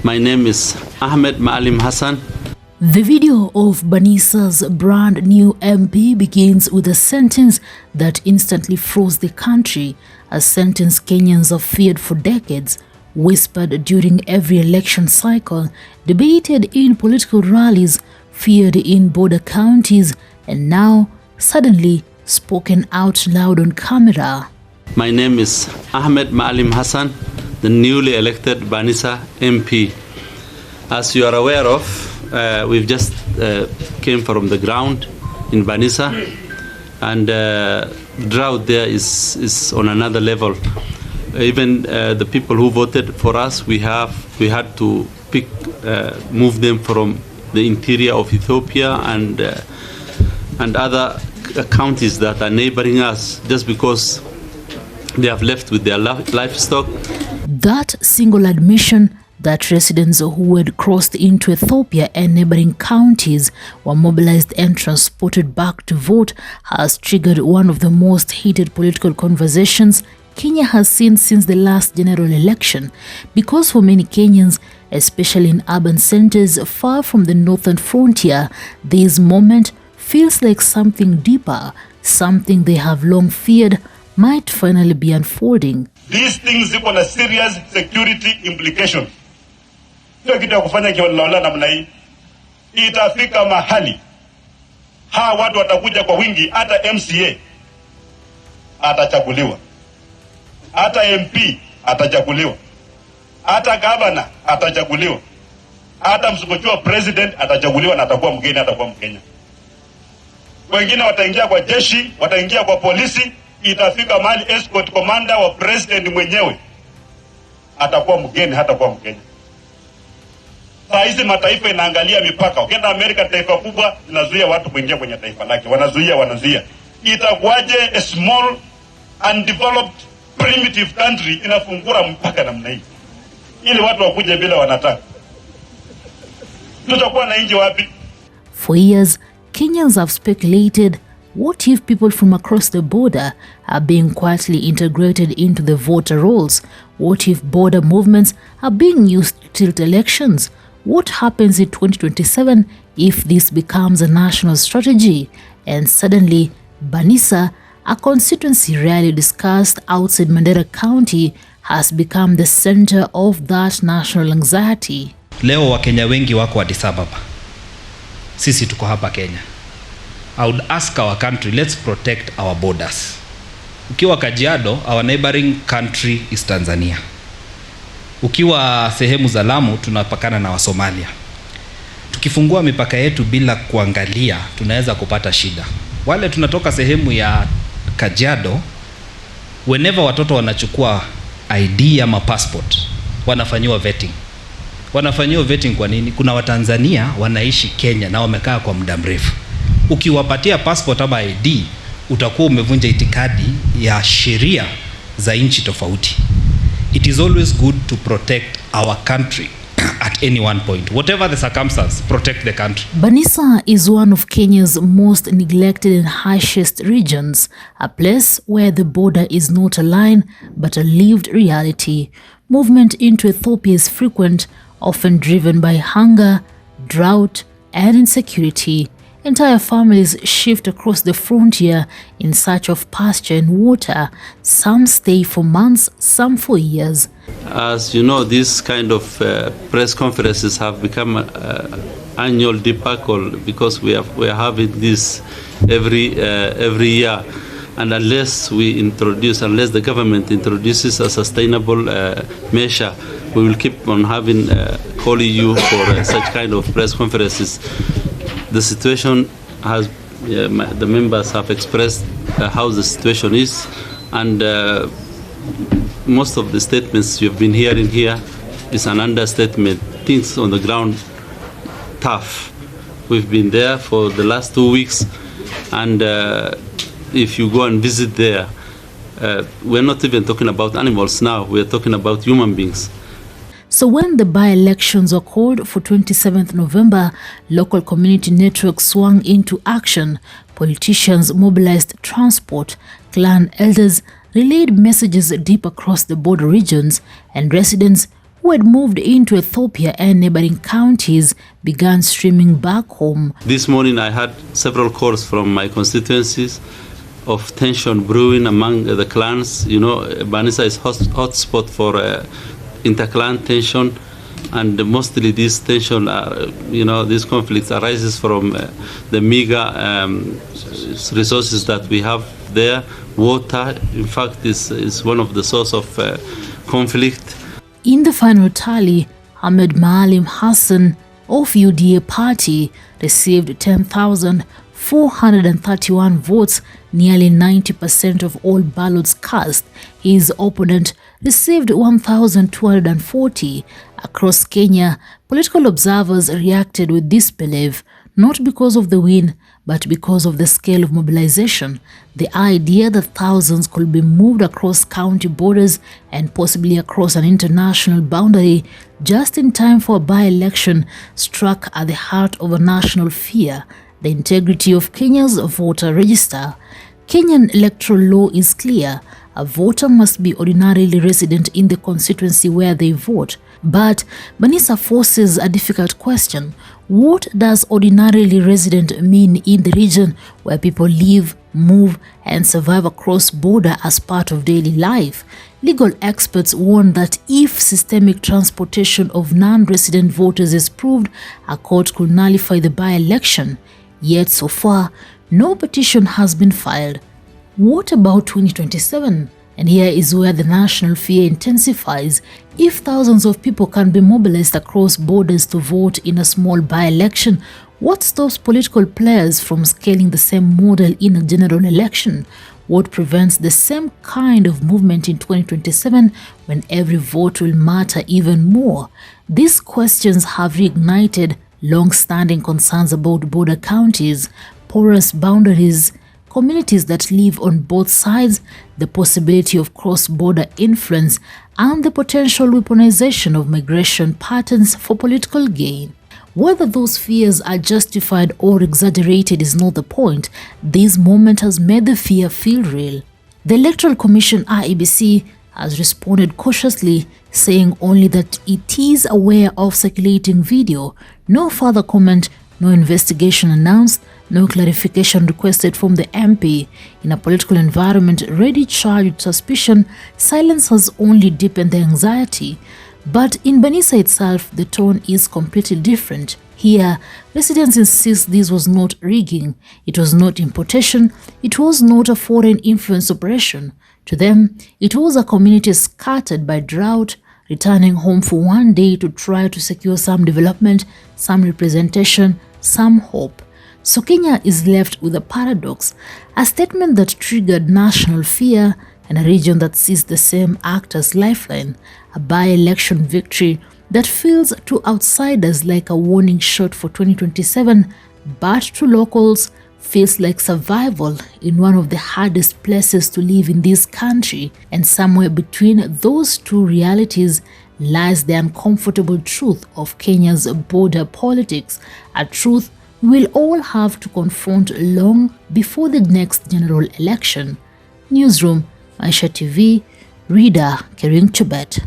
My name is Ahmed Maalim Hassan. The video of Banissa's brand new MP begins with a sentence that instantly froze the country, a sentence Kenyans have feared for decades, whispered during every election cycle, debated in political rallies, feared in border counties, and now suddenly spoken out loud on camera. My name is Ahmed Maalim Hassan, the newly elected Banissa MP. As you are aware of, we've just came from the ground in Banissa, and drought there is on another level. Even the people who voted for us, we had to move them from the interior of Ethiopia and other counties that are neighbouring us, just because they have left with their livestock. That single admission that residents who had crossed into Ethiopia and neighboring counties were mobilized and transported back to vote has triggered one of the most heated political conversations Kenya has seen since the last general election, because for many Kenyans, especially in urban centers far from the northern frontier, this moment feels like something deeper, something they have long feared might finally be unfolding. These things ziko na serious security implications. Sio kitu ya kufanya kiholela namna hii. Itafika mahali hawa watu watakuja kwa wingi, hata MCA atachaguliwa, hata MP atachaguliwa, hata governor atachaguliwa, hata msukuchua president atachaguliwa na atakuwa mgeni, atakuwa Mkenya. Wengine wataingia kwa jeshi, wataingia kwa polisi. Itafika mahali escort commander wa president mwenyewe atakuwa mgeni, hatakuwa Mkenya. Saa hizi mataifa inaangalia mipaka. Ukienda Amerika, taifa kubwa inazuia watu kuingia kwenye taifa lake, wanazuia. Itakuwaje a small undeveloped primitive country inafungura mpaka namna hii ili watu wakuje bila wanataka? Tutakuwa na nchi wapi? For years, Kenyans have speculated, what if people from across the border are being quietly integrated into the voter rolls? What if border movements are being used to tilt elections? What happens in 2027 if this becomes a national strategy? And suddenly, Banissa, a constituency rarely discussed outside Mandera County, has become the center of that national anxiety. Leo Wakenya wengi wako Addis Ababa. Sisi tuko hapa Kenya. I would ask our country, let's protect our borders. Ukiwa Kajiado, our neighboring country is Tanzania. Ukiwa sehemu za Lamu, tunapakana na Wasomalia. Tukifungua mipaka yetu bila kuangalia, tunaweza kupata shida. Wale tunatoka sehemu ya Kajiado, whenever watoto wanachukua ID ama passport, wanafanyiwa vetting. Wanafanyiwa vetting kwa nini? Kuna Watanzania wanaishi Kenya na wamekaa kwa muda mrefu. Ukiwapatia passport ama ID, utakuwa umevunja itikadi ya sheria za nchi tofauti. It is always good to protect our country at any one point. Whatever the circumstance, protect the country. Banissa is one of Kenya's most neglected and harshest regions, a place where the border is not a line but a lived reality. Movement into Ethiopia is frequent, often driven by hunger, drought, and insecurity. Entire families shift across the frontier in search of pasture and water. Some stay for months, some for years. As you know, these kind of press conferences have become an annual debacle, because we are having this every year. And unless the government introduces a sustainable measure, we will keep on calling you for such kind of press conferences. The situation has, the members have expressed how the situation is, and most of the statements you've been hearing here is an understatement. Things on the ground tough. We've been there for the last 2 weeks, and if you go and visit there, we're not even talking about animals now, we're talking about human beings. So when the by-elections were called for 27th November, local community networks swung into action. Politicians mobilized transport, clan elders relayed messages deep across the border regions, and residents who had moved into Ethiopia and neighboring counties, began streaming back home. This morning I had several calls from my constituencies of tension brewing among the clans. You know, Banissa is hotspot for interclan tension, and mostly this tension, these conflicts arises from the meager resources that we have there. Water, in fact, is one of the source of conflict. In the final tally, Ahmed Maalim Hassan of UDA party received 10,431 votes, nearly 90% of all ballots cast. His opponent received 1,240. Across Kenya, political observers reacted with disbelief, not because of the win, but because of the scale of mobilization. The idea that thousands could be moved across county borders and possibly across an international boundary just in time for a by-election struck at the heart of a national fear: the integrity of Kenya's voter register. Kenyan electoral law is clear. A voter must be ordinarily resident in the constituency where they vote. But Banissa forces a difficult question. What does ordinarily resident mean in the region where people live, move, and survive across border as part of daily life? Legal experts warn that if systemic transportation of non-resident voters is proved, a court could nullify the by-election. Yet so far, no petition has been filed. What about 2027? And here is where the national fear intensifies. If thousands of people can be mobilized across borders to vote in a small by-election, what stops political players from scaling the same model in a general election? What prevents the same kind of movement in 2027 when every vote will matter even more? These questions have reignited long-standing concerns about border counties, porous boundaries, communities that live on both sides, the possibility of cross-border influence, and the potential weaponization of migration patterns for political gain. Whether those fears are justified or exaggerated is not the point. This moment has made the fear feel real. The Electoral Commission IEBC has responded cautiously, saying only that it is aware of circulating video. No further comment, no investigation announced, no clarification requested from the MP. In a political environment already charged with suspicion, silence has only deepened the anxiety. But in Banissa itself, the tone is completely different. Here, residents insist this was not rigging, it was not importation, it was not a foreign influence operation. To them, it was a community scattered by drought, returning home for one day to try to secure some development, some representation, some hope. So Kenya is left with a paradox, a statement that triggered national fear and a region that sees the same act as lifeline, a by-election victory that feels to outsiders like a warning shot for 2027, but to locals feels like survival in one of the hardest places to live in this country. And somewhere between those two realities lies the uncomfortable truth of Kenya's border politics, a truth we will all have to confront long before the next general election. Newsroom, Maisha TV, Reader, Kering Chubet.